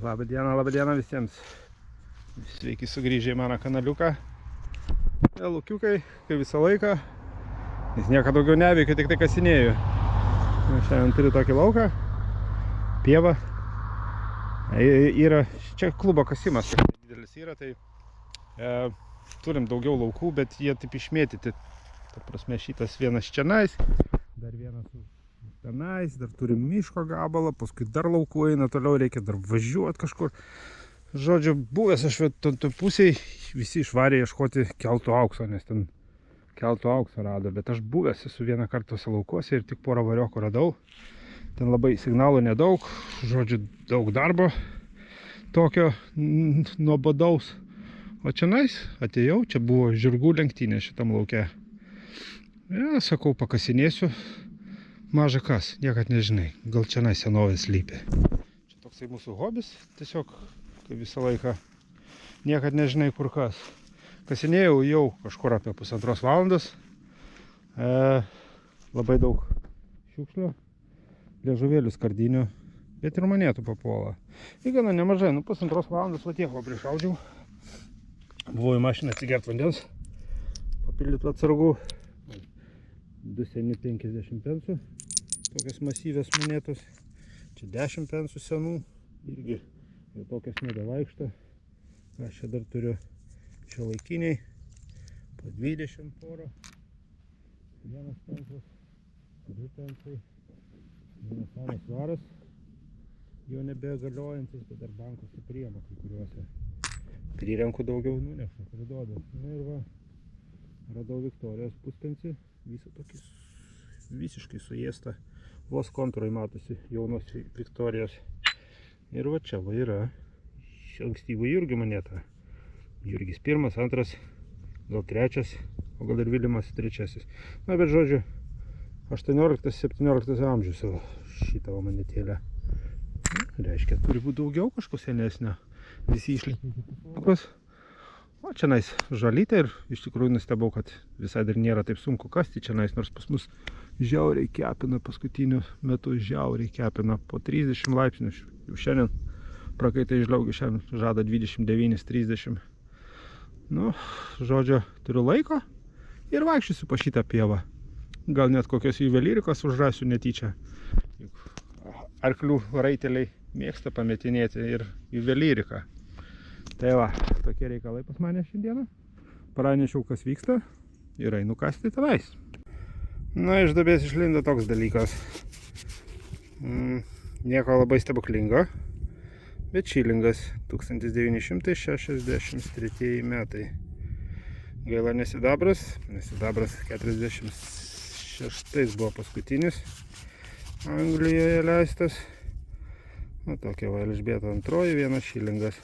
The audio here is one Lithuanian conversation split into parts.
Labą dieną visiems. Sveiki sugrįžę į mano kanaliuką. Lukiukai, kaip visą laiką. Jis nieko daugiau neveikia, tik tai kasinėjau. Šiandien turiu tokį lauką. Pievą. Yra, čia klubo kasimas, didelis yra, tai turim daugiau laukų, bet jie taip išmėtyti. Ta prasme, šitas vienas čionais, dar vienas tenais, dar turim miško gabalą, paskui dar laukų eina, toliau reikia dar važiuoti kažkur. Žodžiu, buvęs aš toj pusėj, visi išvarė ieškoti keltų aukso, nes ten keltų aukso rado, bet aš buvęs esu vieną kartą tose laukuose ir tik porą variokų radau. Ten labai signalų nedaug, žodžiu, daug darbo tokio nuobodaus. O čionais atėjau, čia buvo žirgų lenktynė šitam lauke. Ja, sakau, pakasinėsiu. Maža kas, niekad nežinai, gal čionais senovės slypi. Čia toksai mūsų hobis, tiesiog, kaip visą laiką, niekad nežinai kur kas. Kasinėjau jau kažkur apie 1,5 valandos. Labai daug šiukšlių, liežuvėlių skardinių, bet ir monėtų papuola. Ir gana nemažai, 1,5 valandos va tiek va prišaudžiau. Buvau į mašiną atsigert vandens, papildyti atsargų. 2 seni 50 pensų, tokios masyvės monėtos. Čia 10 pensų senų, irgi jau tokios nebevaikšto. Aš čia dar turiu šiuolaikiniai, po 20 porą. Vienas pensas, 2 pensai, vienas senas svaras, jau nebegaliojantis, bet dar bankuose priema kai kuriuose. Prirenku daugiau, nunešu, priduodu. Na ir va, radau Viktorijos puspensį, visą tokį visiškai suėstą, vos kontūrai matosi jaunos Viktorijos. Ir va čia va yra ankstyvų Jurgio moneta. Jurgis 1, 2, gal 3, o gal ir Vilimas 3. Na bet žodžiu, 18-17 amžius šitą monetėlę. Reiškia, turi būti daugiau kažko senesnio. Visi išlikę. O čianais žalytė ir iš tikrųjų nustebau, kad visai dar nėra taip sunku kasti čianais, nors pas mus žiauriai kepina, paskutiniu metu žiauriai kepina po 30 laipsnių. Jau šiandien prakaitai žliaugi, šiandien žada 29-30. Nu, žodžio, turiu laiko ir vaikščiosiu po šitą pievą. Gal net kokios juvelyrikos užrasiu netyčia. Arklių raiteliai mėgsta pametinėti ir juvelyriką. Tai va, tokie reikalai pas mane šiandieną. Pranešiau, kas vyksta ir einu kasti tenais. Na, iš duobės išlindo toks dalykas. Nieko labai stebuklingo, bet šilingas 1963 metai. Gaila nesidabras, nesidabras 46 buvo paskutinis Anglijoje leistas. O tokia va Elžbieta II, vienas šilingas.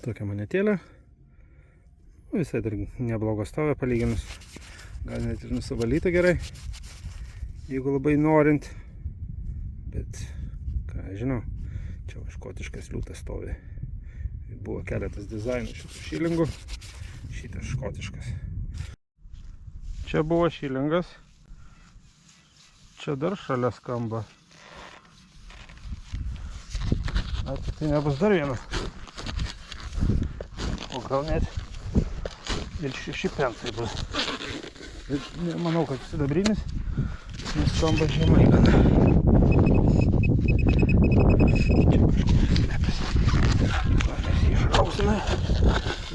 Tokia monetėlė. Visai dar neblogo stovė palyginus. Gal net ir nusivalyta gerai, jeigu labai norint. Bet, ką žinau, čia škotiškas liūtas stovi. Buvo keletas dizainų šitų šilingų. Šitas škotiškas. Čia buvo šilingas. Čia dar šalia skamba. Ar tai nebus dar vienas? O gal net ir 6 pensai bus. Bet manau, kad sidabrinis, nes skamba žemai gana. Čia kažkur slepiasi. Mes jį išrausime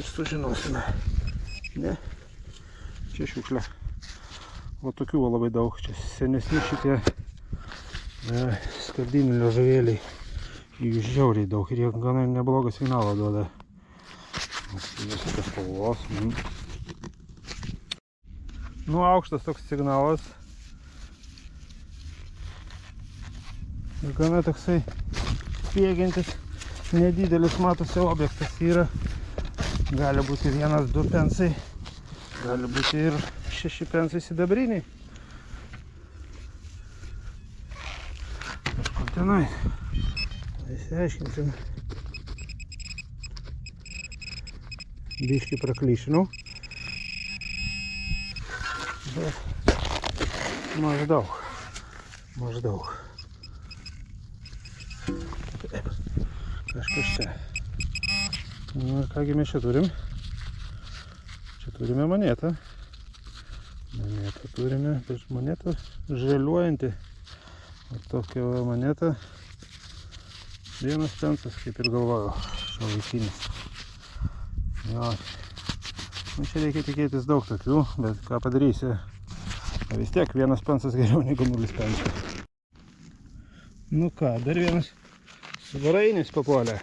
ir sužinosime. Ne? Čia šiukšlė. O tokių labai daug. Čia senesni šitie skardinių liežuvėliai. Jų žiauriai daug ir jie gana neblogą signalą duoda. Visokios spalvos. Nu, aukštas toks signalas. Ir gana toksai spiegiantis, nedidelis matosi objektas yra. Gali būti 1-2 pensai, gali būti ir 6 pensai sidabriniai. Kažkur tenai. Įsiaiškinsim. Biškį praklyšinau. Bet maždaug. kažkas čia. Nu, kągi mes čia turim? Čia turime monetą. Monetą turime, bet moneta žaliuojanti. O tokia moneta 1 pensas, kaip ir galvojau, šiuolaikinis. Jo. Nu, čia reikia tikėtis daug tokių, bet ką padarysi? Vis tiek 1 pensas geriau negu 0 pensų. Nu ką, dar vienas svarainis papuolė.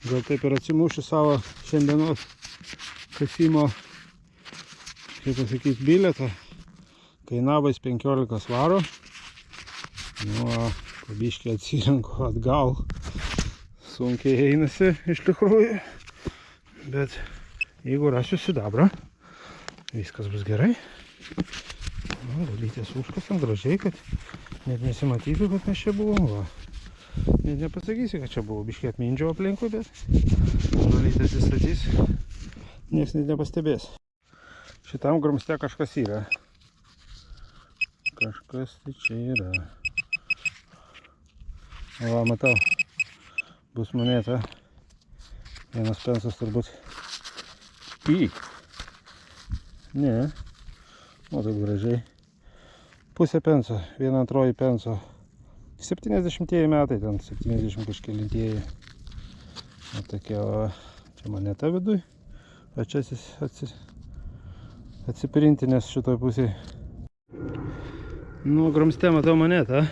Gal taip ir atsimušiu savo šiandienos kasimo, kaip pasakyti, bilietą. Kainavo 15 svarų. Nu, pabiškai atsirenku atgal. Sunkiai einasi iš tikrųjų. Bet jeigu rasiu sidabrą, viskas bus gerai. Nu, dalytės užkasam gražiai, kad net nesimatytų, kad mes čia buvom. Va. Net nepasakysi, kad čia buvo. Biškai atmindžiau aplinkui, bet dalytės įstatys. Niekas net nepastebės. Šitam grumste kažkas yra. Kažkas tai čia yra. Va, matau. Bus moneta. 1 pensas turbūt. Ne. O taip gražiai. Pusė penso. 1/2 penso. 70 metai, ten 70 kažkelintieji. O tokia, čia moneta viduj. O čia atsiprintinės šitoj pusėje. Nu, grumste matau monetą.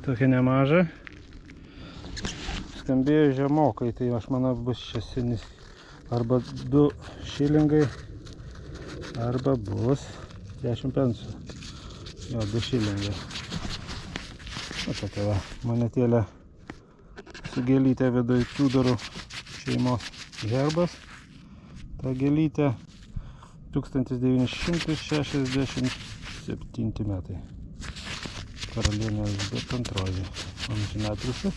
Tokia nemaža. Skambėjo žemokai, tai aš manau bus čia arba 2 šilingai, arba bus 10 pensų. Jo, 2 šilingai. O tokia va, monetėlė su gėlytė viduj Tudorų šeimos herbas. Ta gėlytė 1967 metai. Karalienės bet antroji. Amžinatilsį.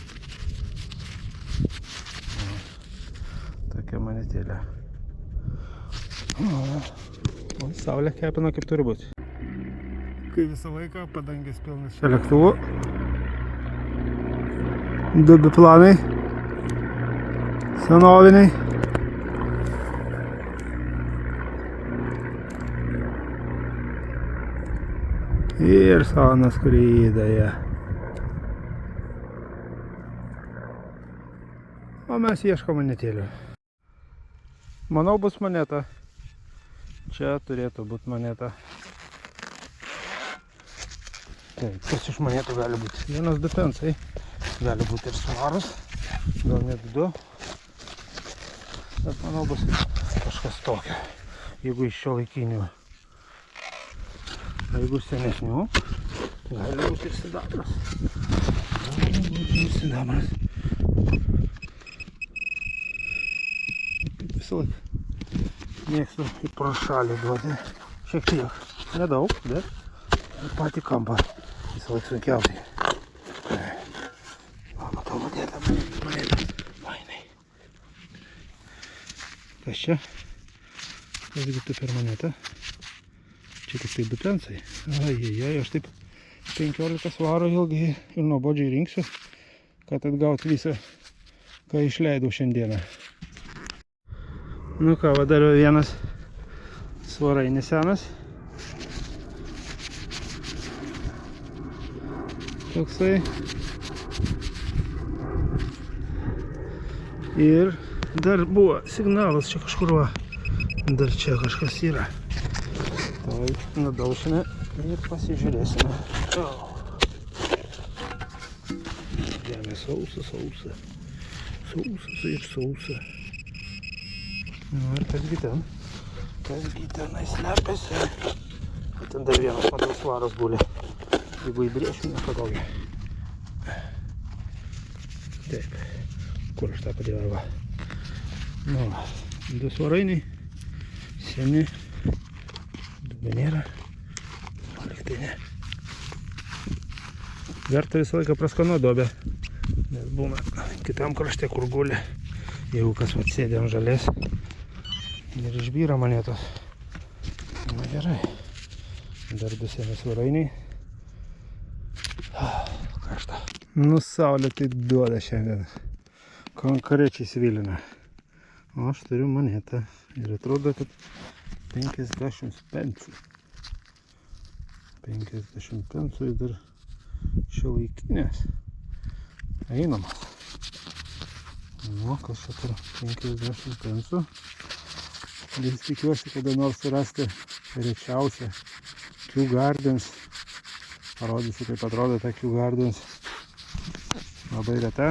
Tokia monetėlė. O saulė kepina kaip turi būti. Kai visą laiką padangės pilnas čia lėktuvų. 2 biplanai. Senoviniai. Ir saunas skraidoje. O mes ieškom monetėlių. Manau, bus moneta. Čia turėtų būti moneta. Taip, kas iš monetų gali būti? 1-2 pensai. Gali būti ir svarus. Gal net 2. Bet manau, bus kažkas tokio. Jeigu iš šiuolaikinių. Jeigu senesnių, gali būti ir sidabras. Gali būti ir sidabras. Visą laiką mėgstu į pro šalį duoti. Šiek tiek. Nedaug, bet patį kampą. Visą laiką sunkiausiai. Va, matau monetą. Vainai. Kas čia? Kas būtų per monetą? Čia tik tai 2 pensai. Ajajai, aš taip 15 svarų ilgai ir nuobodžiai rinksiu, kad atgauti visą, ką išleidau šiandieną. Nu ką, va dar vienas svarainis senas. Toksai. Ir dar buvo signalas čia kažkur va. Dar čia kažkas yra. Tai nudaušime ir pasižiūrėsime. Žemė sausa. Sausas ir sausa. Nu ir kasgi ten? Kasgi tenai slepiasi? Ten dar vienas matau svaras guli. Jeigu įbrėšiu, nepatogiai. Taip. Kur aš tą padėjau? Va. Nu, 2 svarainiai. Seni. Dubenėra. Liktai ne. Verta visą laiką praskanuoti duobę. Nes būna kitam krašte, kur guli. Jeigu kas atsėdė ant žalės. Ir išbyra monetos. Na gerai. Dar 2 seni svarainiai. Karšta. Nu saulė tai duoda šiandien. konkrečiai svilina. O aš turiu monetą ir atrodo, kad 50 pensų. 50 pensų ir dar šiuolaikinės. Einamas. Nu, kas čia turi 50 pensų. Vis tikiuosi, kada nors surasti rečiausią Kew Gardens. Parodysiu, kaip atrodo ta Kew Gardens. Labai reta.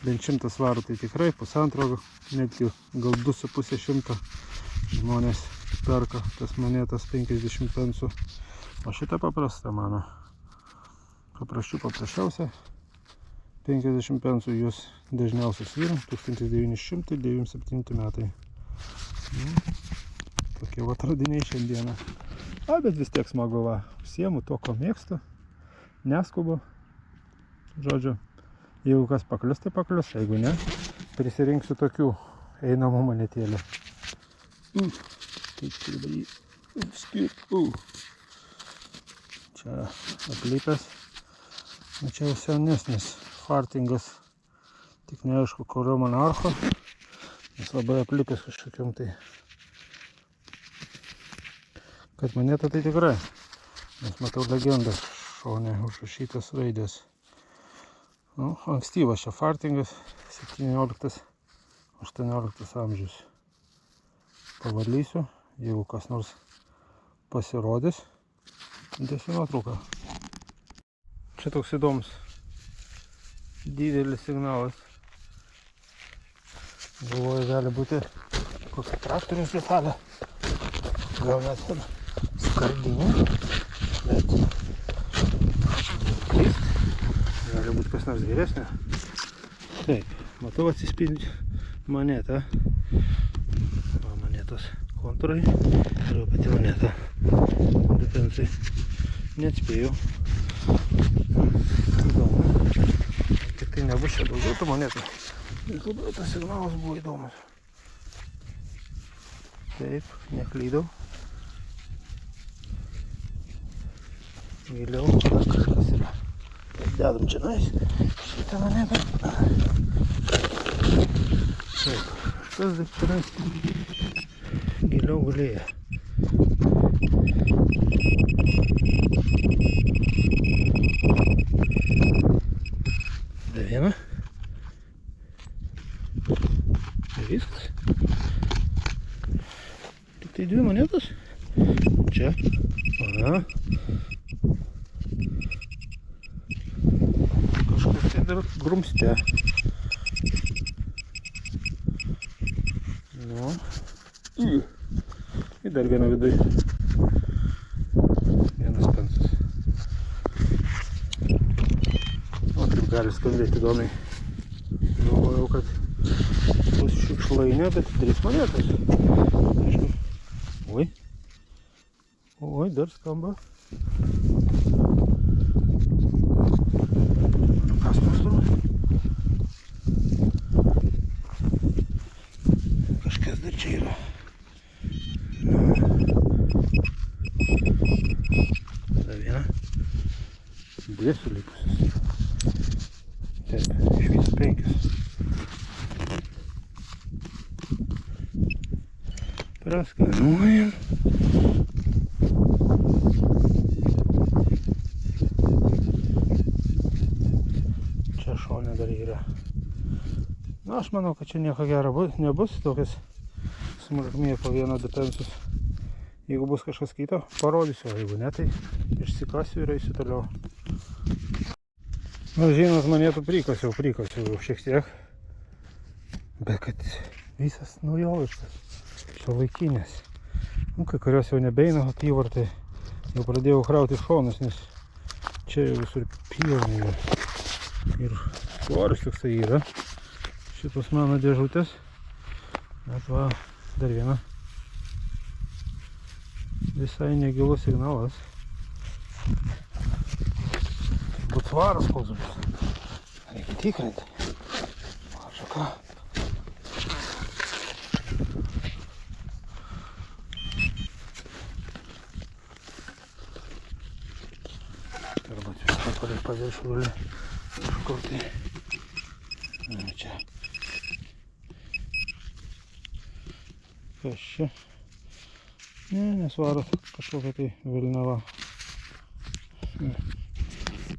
Bent 100 svarų tai tikrai, pusantro, netgi gal 2,5 žmonės perka tas monetas 50 pensų. O šita paprasta mano. Paprasčiausia. 50 pensų jūs dažniausias vyra, 1997 metai. Tokie va radiniai šiandieną. Bet vis tiek smagu va. Užsiemu to, ko mėgstu. Neskubu. Žodžiu, jeigu kas paklius, tai paklius. Jeigu ne, prisirinksiu tokių einamų monetėlių. Kaip čia dabar jį skirti. Čia aplipęs. Čia jau senesnis fartingas. Tik neaišku, kurio monarcho. Jis labai aplipęs kažkokiam tai. Kad moneta tai tikrai. Nes matau legendą šone užrašytas raidės. Nu, ankstyvas čia fartingas, 17-18 amžius. Pavalysiu, jeigu kas nors pasirodys, dėsiu nuotrauką. Čia toks įdomus didelis signalas. Galvoju, gali būti kokia traktoriaus detalė. Gal net ir skardinė. Bet keist. Gali būti kas nors geresnė. Taip, matau atsispindi monetą. Va, monetos kontūrai. Ir pati moneta. Depensai. Neatspėjau. Įdomu. Tik tai nebus čia daugiau tų monetų. Ir labai tas signalas buvo įdomus. Taip, neklydau. Giliau kažkas yra. Dedam čia nais. Šitą monetą. Taip, kažkas dar čia nais. Giliau gulėja. Dar vieną. Viskas. Tik tai 2 monetos. Čia. Aha. Kažkas tai dar grumste. Nu. Ir dar vieną vidui. Vienas pensas. O taip gali skambėti įdomiai. Galvojau, kad bus šiukšlainė, bet 3 monetos. Oi. Oi, dar skamba. Kas mums turbūt? Kažkas dar čia yra. Dar viena. 2 sulikusios. Taip, iš viso 5. Praskanuojam. Čia šone dar yra. Na, aš manau, kad čia nieko gero nebus. Tokias smulkmė po 1-2 pensus. Jeigu bus kažkas kito, parodysiu. Jeigu ne, tai išsikasiu ir eisiu toliau. Na, žinot, monėtų prikasiau šiek tiek. Bet kad visas naujoviškas. Šiuolaikinės. Nu, kai kurios jau nebeina apyvartai. Jau pradėjau krauti šonus, nes čia jau visur pilni. Ir svoris toksai yra. Šitos mano dėžutės. Bet va, dar viena. Visai negilus signalas. Būt svaras koks bus. Reikia tikrinti. Ačiū ką. Paviršių gali kažkur tai Čia. Kas čia? Ne, nesvaro kažkokia tai vilnava.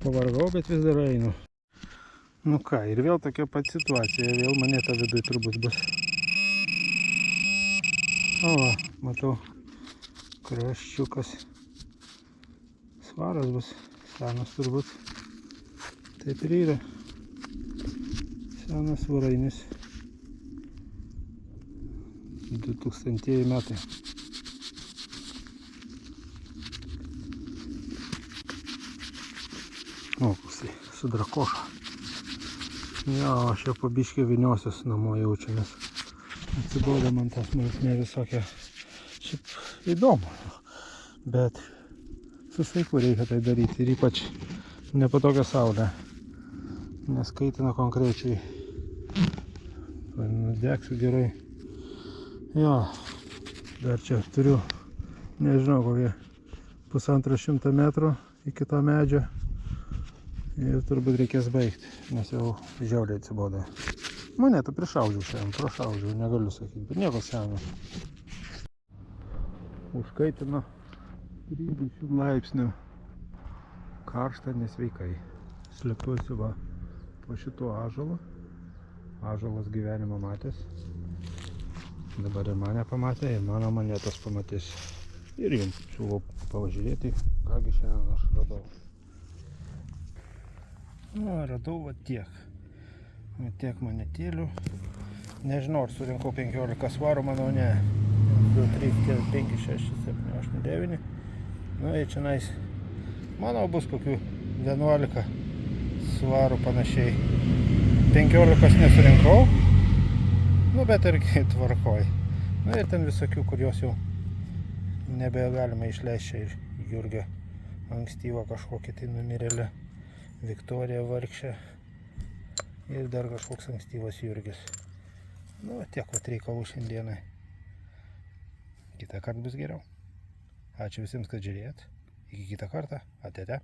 Pavargau, bet vis dar einu. Nu ką, ir vėl tokia pat situacija, vėl moneta viduj turbūt bus. O va, matau, kraščiukas. Svaras bus, senas turbūt. Taip ir yra. Senas svarainis. 2000 metai. O, koksai, su drakoša. Jo, aš jau pabiškai vyniosios namo jaučiamės. Atsibodo man tas smulkmė visokia. Šiaip įdomu, bet su saiku reikia tai daryti ir ypač nepatogią saulę. Neskaitina konkrečiai. Nudegsiu gerai. Jo, dar čia turiu, nežinau, kokie 150 metrų iki to medžio. Ir turbūt reikės baigti, nes jau žiauriai atsibodo. Monetą prišaudžiau šiandien, prašaudžiau, negaliu sakyti, bet nieko seno. Užkaitino 30 laipsnių. Karšta nesveikai. Slepiuosi va po šituo ąžuolu. Ąžuolas gyvenimo matęs. Dabar ir mane pamatė, ir mano monetos pamatys. Ir jums siūlau pavažiūrėti, kągi šiandien aš radau. Nu, radau va tiek. Va tiek monetėlių. Nežinau, ar surinkau 15 svarų, manau ne. 2, 3, 4, 5, 6, 7, 8, 9. Nu, ir čia manau bus kokių 11 svarų panašiai. 15 nesurinkau. Nu, bet irgi tvarkoj. Nu, ir ten visokių, kurios jau nebegalima išleisti. Ir Jurgio ankstyvo kažkokį tai numirėlį. Viktorija vargšė. Ir dar kažkoks ankstyvas Jurgis. Nu, tiek vat reikalų šiandienai. Kitą kartą bus geriau. Ačiū visiems, kad žiūrėjot. Iki kitą kartą. Ate.